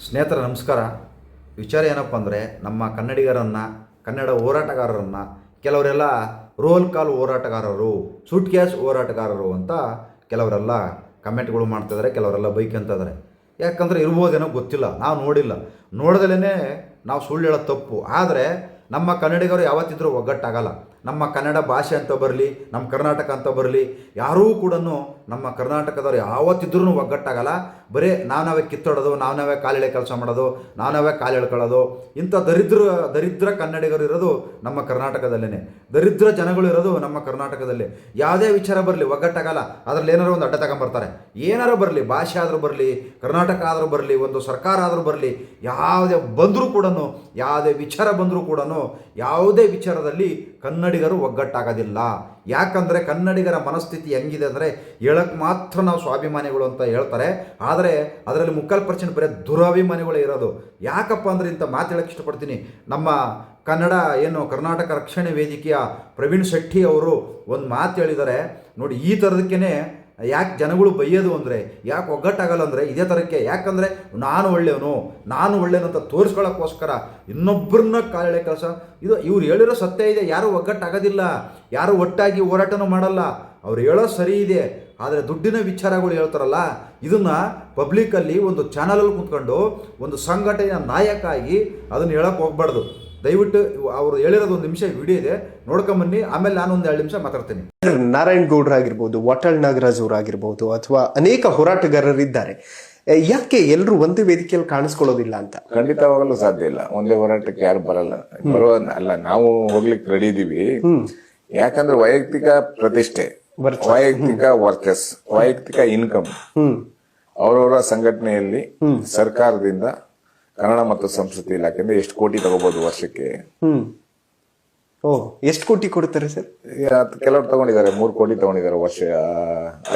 ಸ್ನೇಹಿತರ ನಮಸ್ಕಾರ. ವಿಚಾರ ಏನಪ್ಪ ಅಂದರೆ, ನಮ್ಮ ಕನ್ನಡಿಗರನ್ನು, ಕನ್ನಡ ಹೋರಾಟಗಾರರನ್ನು ಕೆಲವರೆಲ್ಲ ರೋಲ್ ಕಾಲ್ ಹೋರಾಟಗಾರರು, ಸೂಟ್ ಕೇಸ್ ಹೋರಾಟಗಾರರು ಅಂತ ಕೆಲವರೆಲ್ಲ ಕಮೆಂಟ್ಗಳು ಮಾಡ್ತಿದ್ದಾರೆ, ಕೆಲವರೆಲ್ಲ ಬೈಕಂತಿದ್ದಾರೆ. ಯಾಕಂದರೆ ಇರ್ಬೋದೇನೋ ಗೊತ್ತಿಲ್ಲ, ನಾವು ನೋಡಿಲ್ಲ, ನೋಡ್ದಲೇ ನಾವು ಸುಳ್ಳು ಹೇಳೋದು ತಪ್ಪು. ಆದರೆ ನಮ್ಮ ಕನ್ನಡಿಗರು ಯಾವತ್ತಿದ್ರೂ ಒಗ್ಗಟ್ಟಾಗಲ್ಲ. ನಮ್ಮ ಕನ್ನಡ ಭಾಷೆ ಅಂತ ಬರಲಿ, ನಮ್ಮ ಕರ್ನಾಟಕ ಅಂತ ಬರಲಿ, ಯಾರೂ ಕೂಡ ನಮ್ಮ ಕರ್ನಾಟಕದವ್ರು ಯಾವತ್ತಿದ್ರೂ ಒಗ್ಗಟ್ಟಾಗಲ್ಲ. ಬರೀ ನಾವೇ ಕಿತ್ತೊಡೋದು, ನಾವೇ ಕಾಲೆಳೆ ಕೆಲಸ ಮಾಡೋದು, ನಾವೇ ಕಾಲು ಎಳ್ಕೊಳ್ಳೋದು, ಇಂಥ ದರಿದ್ರ ಕನ್ನಡಿಗರು ಇರೋದು ನಮ್ಮ ಕರ್ನಾಟಕದಲ್ಲೇ, ದರಿದ್ರ ಜನಗಳು ಇರೋದು ನಮ್ಮ ಕರ್ನಾಟಕದಲ್ಲಿ. ಯಾವುದೇ ವಿಚಾರ ಬರಲಿ ಒಗ್ಗಟ್ಟಾಗಲ್ಲ. ಅದರಲ್ಲಿ ಏನಾರು ಒಂದು ಅಡ್ಡ ತಗೊಂಬರ್ತಾರೆ. ಏನಾರು ಬರಲಿ, ಭಾಷೆ ಆದರೂ ಬರಲಿ, ಕರ್ನಾಟಕ ಆದರೂ ಬರಲಿ, ಒಂದು ಸರ್ಕಾರ ಆದರೂ ಬರಲಿ, ಯಾವುದೇ ಬಂದರೂ ಕೂಡ, ಯಾವುದೇ ವಿಚಾರ ಬಂದರೂ ಕೂಡ, ಯಾವುದೇ ವಿಚಾರದಲ್ಲಿ ಕನ್ನಡಿಗರು ಒಗ್ಗಟ್ಟಾಗೋದಿಲ್ಲ. ಯಾಕಂದರೆ ಕನ್ನಡಿಗರ ಮನಸ್ಥಿತಿ ಹೆಂಗಿದೆ ಅಂದರೆ, ಹೇಳಕ್ಕೆ ಮಾತ್ರ ನಾವು ಸ್ವಾಭಿಮಾನಿಗಳು ಅಂತ ಹೇಳ್ತಾರೆ, ಆದರೆ ಅದರಲ್ಲಿ 3% ಬರೀ ದುರಾಭಿಮಾನಿಗಳೇ ಇರೋದು. ಯಾಕಪ್ಪ ಅಂದರೆ ಇಂಥ ಮಾತು ಹೇಳಕ್ಕೆ ಇಷ್ಟಪಡ್ತೀನಿ. ನಮ್ಮ ಕರ್ನಾಟಕ ರಕ್ಷಣೆ ವೇದಿಕೆಯ ಪ್ರವೀಣ್ ಶೆಟ್ಟಿ ಅವರು ಒಂದು ಮಾತು ಹೇಳಿದ್ದಾರೆ ನೋಡಿ. ಈ ಥರದಕ್ಕೇ ಯಾಕೆ ಜನಗಳು ಬೈಯೋದು ಅಂದರೆ, ಯಾಕೆ ಒಗ್ಗಟ್ಟಾಗಲ್ಲ ಅಂದರೆ ಇದೇ ಥರಕ್ಕೆ. ಯಾಕಂದರೆ ನಾನು ಒಳ್ಳೆಯವನು ಅಂತ ತೋರಿಸ್ಕೊಳ್ಳೋಕ್ಕೋಸ್ಕರ ಇನ್ನೊಬ್ಬರನ್ನ ಕಾಲೆಳೆ ಕೆಲಸ. ಇವ್ರು ಹೇಳಿರೋ ಸತ್ಯ ಇದೆ. ಯಾರೂ ಒಗ್ಗಟ್ಟಾಗೋದಿಲ್ಲ, ಯಾರು ಒಟ್ಟಾಗಿ ಹೋರಾಟನೂ ಮಾಡಲ್ಲ. ಅವ್ರು ಹೇಳೋ ಸರಿ ಇದೆ, ಆದರೆ ದುಡ್ಡಿನ ವಿಚಾರಗಳು ಹೇಳ್ತಾರಲ್ಲ, ಇದನ್ನು ಪಬ್ಲಿಕ್ಕಲ್ಲಿ ಒಂದು ಚಾನಲಲ್ಲಿ ಕೂತ್ಕೊಂಡು ಒಂದು ಸಂಘಟನೆಯ ನಾಯಕ ಆಗಿ ಅದನ್ನು ಹೇಳೋಕ್ಕೆ ಹೋಗ್ಬಾರ್ದು. ದಯವಿಟ್ಟು ಅವರು ಹೇಳಿರೋದು ಒಂದು ನಿಮಿಷ ವಿಡಿಯೋ ಇದೆ, ನೋಡ್ಕೊಂಬನ್ನಿ. ಆಮೇಲೆ ನಾನು ಒಂದು 2 ನಿಮಿಷ ಮಾತಾಡ್ತೀನಿ. ನಾರಾಯಣ್ ಗೌಡ್ರಾಗಿರ್ಬೋದು, ವಾಟಾಳ್ ನಾಗರಾಜ್ ಅವರಾಗಿರ್ಬೋದು, ಅಥವಾ ಅನೇಕ ಹೋರಾಟಗಾರರಿದ್ದಾರೆ. ಯಾಕೆ ಎಲ್ಲರೂ ಒಂದೇ ವೇದಿಕೆಯಲ್ಲಿ ಕಾಣಿಸ್ಕೊಳ್ಳೋದಿಲ್ಲ ಅಂತ? ಖಂಡಿತವಾಗಲೂ ಸಾಧ್ಯ ಇಲ್ಲ. ಒಂದೇ ಹೋರಾಟಕ್ಕೆ ಯಾರು ಬರಲ್ಲ, ಅಲ್ಲ ನಾವು ಹೋಗ್ಲಿಕ್ಕೆ ರೆಡಿ ಇದೀವಿ. ಯಾಕಂದ್ರೆ ವೈಯಕ್ತಿಕ ಪ್ರತಿಷ್ಠೆ, ವೈಯಕ್ತಿಕ ವರ್ಚಸ್, ವೈಯಕ್ತಿಕ ಇನ್ಕಮ್, ಅವರವರ ಸಂಘಟನೆಯಲ್ಲಿ ಸರ್ಕಾರದಿಂದ ಕನ್ನಡ ಮತ್ತು ಸಂಸ್ಕೃತಿ ಇಲಾಖೆಯಿಂದ ಎಷ್ಟು ಕೋಟಿ ತಗೋಬಹುದು ವರ್ಷಕ್ಕೆ? ಎಷ್ಟು ಕೋಟಿ ಕೊಡ್ತಾರೆ ಸರ್? ಕೆಲವರು ತಗೊಂಡಿದ್ದಾರೆ, 3 ಕೋಟಿ ತಗೊಂಡಿದ್ದಾರೆ ವರ್ಷ.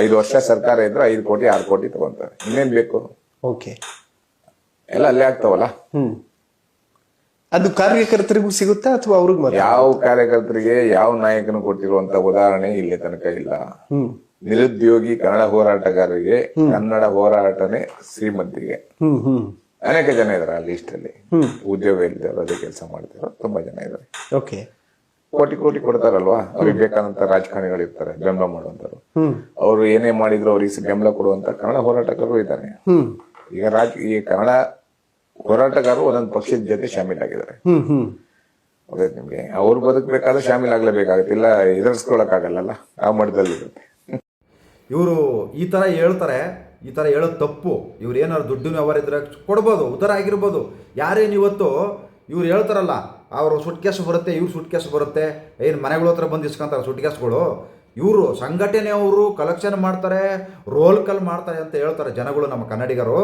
5 ವರ್ಷ ಸರ್ಕಾರ ಇದ್ರೆ 5 ಕೋಟಿ 6 ಕೋಟಿ ತಗೊಂತಾರೆ. ಇನ್ನೇನ್ ಬೇಕು? ಓಕೆ, ಎಲ್ಲ ಅಲ್ಲೇ ಆಗ್ತಾವಲ್ಲ. ಅದು ಕಾರ್ಯಕರ್ತರಿಗೂ ಸಿಗುತ್ತಾ ಅಥವಾ ಅವ್ರಿಗೆ? ಯಾವ ಕಾರ್ಯಕರ್ತರಿಗೆ ಯಾವ ನಾಯಕನು ಕೊಟ್ಟಿರುವಂತ ಉದಾಹರಣೆ ಇಲ್ಲಿ ತನಕ ಇಲ್ಲ. ನಿರುದ್ಯೋಗಿ ಕನ್ನಡ ಹೋರಾಟಗಾರರಿಗೆ ಕನ್ನಡ ಹೋರಾಟನೇ ಶ್ರೀಮಂತಿಗೆ ಅನೇಕ ಜನ ಇದಾರೆ ಆ ಲಿಸ್ಟ್ ಅಲ್ಲಿ. ಉದ್ಯೋಗ ಇಲ್ದಿರೋ ಅದೇ ಕೆಲಸ ಮಾಡ್ತಿರೋ ತುಂಬಾ ಜನ ಇದಾರೆ. ಓಕೆ, ಕೋಟಿ ಕೋಟಿ ಕೊಡ್ತಾರಲ್ವಾ, ಅವ್ರಿಗೆ ಬೇಕಾದಂತ ರಾಜಕಾರಣಿಗಳು ಇರ್ತಾರೆ, ಬೆಂಬಲ ಮಾಡುವಂತರು. ಅವ್ರು ಏನೇ ಮಾಡಿದ್ರು ಅವ್ರಿಗೆ ಬೆಂಬಲ ಕೊಡುವಂತ ಕನ್ನಡ ಹೋರಾಟಗಾರರು ಇದ್ದಾರೆ. ಈ ಕನ್ನಡ ಹೋರಾಟಗಾರರು ಒಂದೊಂದು ಪಕ್ಷದ ಜೊತೆ ಶಾಮೀಲಾಗಿದ್ದಾರೆ. ಗೊತ್ತಾಯ್ತು ನಿಮ್ಗೆ? ಅವ್ರು ಬದುಕಬೇಕಾದ್ರೆ ಶಾಮೀಲಾಗ್ಲೇಬೇಕಾಗುತ್ತೆ, ಇಲ್ಲ ಎದುರಿಸ್ಕೊಳಕ್ ಆಗಲ್ಲ, ಆ ಮಟ್ಟದಲ್ಲಿ ಇರುತ್ತೆ. ಇವರು ಈ ಥರ ಹೇಳ್ತಾರೆ, ಈ ಥರ ಹೇಳೋದು ತಪ್ಪು. ಇವ್ರು ಏನಾದ್ರು ದುಡ್ಡಿನ ವ್ಯವಹಾರ ಇದ್ರೆ ಕೊಡ್ಬೋದು, ಉತ್ತರ ಆಗಿರ್ಬೋದು. ಯಾರೇನು ಇವತ್ತು ಇವ್ರು ಹೇಳ್ತಾರಲ್ಲ, ಅವರು ಸುಟ್ಕೇಸು ಬರುತ್ತೆ, ಇವ್ರು ಸುಟ್ಕೇಸು ಬರುತ್ತೆ, ಏನು ಮನೆಗಳ ಹತ್ರ ಬಂದು ಇಸ್ಕೊಂತಾರೆ ಸುಟ್ಕೇಸ್ಗಳು. ಇವರು ಸಂಘಟನೆಯವರು ಕಲೆಕ್ಷನ್ ಮಾಡ್ತಾರೆ, ರೋಲ್ ಕಾಲ್ ಮಾಡ್ತಾರೆ ಅಂತ ಹೇಳ್ತಾರೆ ಜನಗಳು, ನಮ್ಮ ಕನ್ನಡಿಗರು.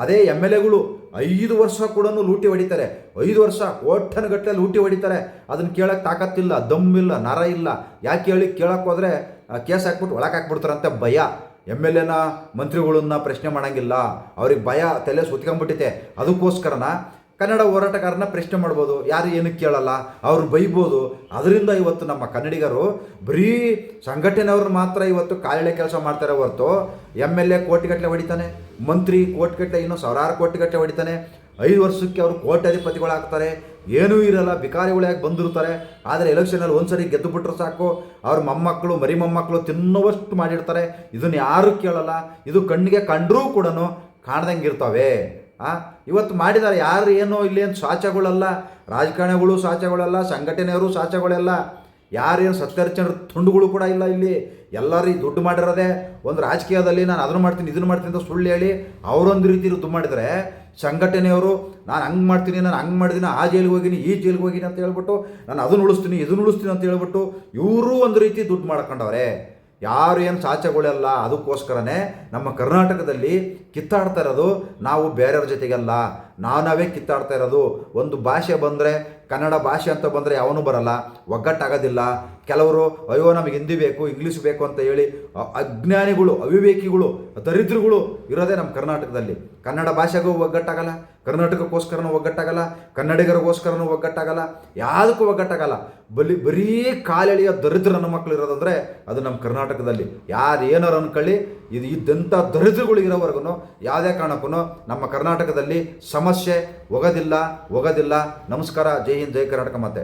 ಅದೇ MLAಗಳು 5 ವರ್ಷ ಕೂಡ ಲೂಟಿ ಹೊಡಿತಾರೆ, 5 ವರ್ಷ ಕೋಟನಗಟ್ಟಲೆ ಲೂಟಿ ಹೊಡಿತಾರೆ. ಅದನ್ನು ಕೇಳೋಕ್ಕೆ ತಾಕತ್ತಿಲ್ಲ, ದಮ್ಮಿಲ್ಲ, ನರ ಇಲ್ಲ. ಯಾಕೆ ಹೇಳಿ, ಕೇಳಕ್ಕೆ ಹೋದರೆ ಕೇಸ್ ಹಾಕ್ಬಿಟ್ಟು ಒಳಗೆ ಹಾಕ್ಬಿಡ್ತಾರಂತೆ ಭಯ. MLAನ ಮಂತ್ರಿಗಳನ್ನ ಪ್ರಶ್ನೆ ಮಾಡೋಂಗಿಲ್ಲ, ಅವ್ರಿಗೆ ಭಯ, ತಲೆ ಸುತ್ಕೊಂಡ್ಬಿಟ್ಟಿದೆ. ಅದಕ್ಕೋಸ್ಕರನ ಕನ್ನಡ ಹೋರಾಟಗಾರನ ಪ್ರಶ್ನೆ ಮಾಡ್ಬೋದು, ಯಾರು ಏನಕ್ಕೆ ಕೇಳಲ್ಲ, ಅವ್ರು ಬೈಬೋದು. ಅದರಿಂದ ಇವತ್ತು ನಮ್ಮ ಕನ್ನಡಿಗರು ಬರೀ ಸಂಘಟನೆಯವ್ರು ಮಾತ್ರ ಇವತ್ತು ಕಾಲೆಳೆ ಕೆಲಸ ಮಾಡ್ತಾರೆ ಹೊರತು, MLA ಕೋಟಿಗಟ್ಟಲೆ ಹೊಡಿತಾನೆ, ಮಂತ್ರಿ ಕೋಟಿಗಟ್ಟಲೆ, ಇನ್ನೂ ಸಾವಿರಾರು ಕೋಟಿಗಟ್ಟಲೆ ಹೊಡಿತಾನೆ. 5 ವರ್ಷಕ್ಕೆ ಅವರು ಕೋಟ್ಯಾಧಿಪತಿಗಳಾಗ್ತಾರೆ, ಏನೂ ಇರಲ್ಲ, ಬಿಕಾರಿಗಳಾಗಿ ಬಂದಿರ್ತಾರೆ. ಆದರೆ ಎಲೆಕ್ಷನಲ್ಲಿ ಒಂದ್ಸರಿ ಗೆದ್ದು ಬಿಟ್ರೆ ಸಾಕು, ಅವ್ರ ಮೊಮ್ಮಕ್ಕಳು ಮರಿ ಮೊಮ್ಮಕ್ಕಳು ತಿನ್ನುವಷ್ಟು ಮಾಡಿರ್ತಾರೆ. ಇದನ್ನು ಯಾರೂ ಕೇಳಲ್ಲ. ಇದು ಕಣ್ಣಿಗೆ ಕಂಡರೂ ಕೂಡ ಕಾಣ್ದಂಗೆ ಇರ್ತವೆ. ಇವತ್ತು ಮಾಡಿದ್ದಾರೆ. ಯಾರು ಏನೋ ಇಲ್ಲೇನು ಸಾಚಗಳಲ್ಲ, ರಾಜಕಾರಣಿಗಳು ಸಾಚಗಳಲ್ಲ, ಸಂಘಟನೆಯವರು ಸಾಚಗಳೆಲ್ಲ, ಯಾರೇನು ಸತ್ಯಹರಿಶ್ಚಂದ್ರ ತುಂಡುಗಳು ಕೂಡ ಇಲ್ಲ ಇಲ್ಲಿ. ಎಲ್ಲರೂ ದುಡ್ಡು ಮಾಡಿರೋದೆ ಒಂದು ರಾಜಕೀಯದಲ್ಲಿ. ನಾನು ಅದನ್ನು ಮಾಡ್ತೀನಿ ಇದನ್ನು ಮಾಡ್ತೀನಿ ಅಂತ ಸುಳ್ಳು ಹೇಳಿ ಅವರೊಂದು ರೀತಿ ದುಡ್ಡು ಮಾಡಿದರೆ, ಸಂಘಟನೆಯವರು ನಾನು ಹಂಗೆ ಮಾಡ್ತೀನಿ, ನಾನು ಹಂಗೆ ಮಾಡಿದ್ದೀನಿ, ಆ ಜೈಲಿಗೆ ಹೋಗಿನಿ, ಈ ಜೈಲಿಗೆ ಹೋಗಿನಿ ಅಂತ ಹೇಳ್ಬಿಟ್ಟು, ನಾನು ಅದನ್ನು ಉಳಿಸ್ತೀನಿ ಇದನ್ನು ಉಳಿಸ್ತೀನಿ ಅಂತ ಹೇಳ್ಬಿಟ್ಟು ಇವರು ಒಂದು ರೀತಿ ದುಡ್ಡು ಮಾಡ್ಕೊಂಡವ್ರೆ. ಯಾರು ಏನು ಸಾಚಗಳೆಲ್ಲ. ಅದಕ್ಕೋಸ್ಕರನೇ ನಮ್ಮ ಕರ್ನಾಟಕದಲ್ಲಿ ಕಿತ್ತಾಡ್ತಾ ಇರೋದು ನಾವು ಬೇರೆಯವ್ರ ಜೊತೆಗಲ್ಲ, ನಾವೇ ಕಿತ್ತಾಡ್ತಾ ಇರೋದು. ಒಂದು ಭಾಷೆ ಬಂದರೆ ಕನ್ನಡ ಭಾಷೆ ಅಂತ ಬಂದರೆ ಯಾವನೂ ಬರಲ್ಲ, ಒಗ್ಗಟ್ಟಾಗೋದಿಲ್ಲ. ಕೆಲವರು ಅಯ್ಯೋ ನಮಗೆ ಹಿಂದಿ ಬೇಕು, ಇಂಗ್ಲೀಷ್ ಬೇಕು ಅಂತ ಹೇಳಿ ಅಜ್ಞಾನಿಗಳು, ಅವಿವೇಕಿಗಳು, ದರಿದ್ರಗಳು ಇರೋದೇ ನಮ್ಮ ಕರ್ನಾಟಕದಲ್ಲಿ. ಕನ್ನಡ ಭಾಷೆಗೂ ಒಗ್ಗಟ್ಟಾಗಲ್ಲ, ಕರ್ನಾಟಕಕ್ಕೋಸ್ಕರನೂ ಒಗ್ಗಟ್ಟಾಗಲ್ಲ, ಕನ್ನಡಿಗರಿಗೋಸ್ಕರನೂ ಒಗ್ಗಟ್ಟಾಗಲ್ಲ, ಯಾವುದಕ್ಕೂ ಒಗ್ಗಟ್ಟಾಗಲ್ಲ. ಬರೀ ಕಾಲೆಳೆಯೋ ದರಿದ್ರ ನನ್ನ ಮಕ್ಕಳು ಇರೋದಂದರೆ ಅದು ನಮ್ಮ ಕರ್ನಾಟಕದಲ್ಲಿ. ಯಾರು ಏನಾರು ಅನ್ಕೊಳ್ಳಿ, ಇದ್ದಂಥ ದರಿದ್ರಗಳು ಇರೋವರೆಗೂ ಯಾವುದೇ ಕಾರಣಕ್ಕೂ ನಮ್ಮ ಕರ್ನಾಟಕದಲ್ಲಿ ಸಮಸ್ಯೆ ಒಗದಿಲ್ಲ. ನಮಸ್ಕಾರ. ಜೈ ಹಿಂದ್, ಜೈ ಕರ್ನಾಟಕ ಮಾತೆ.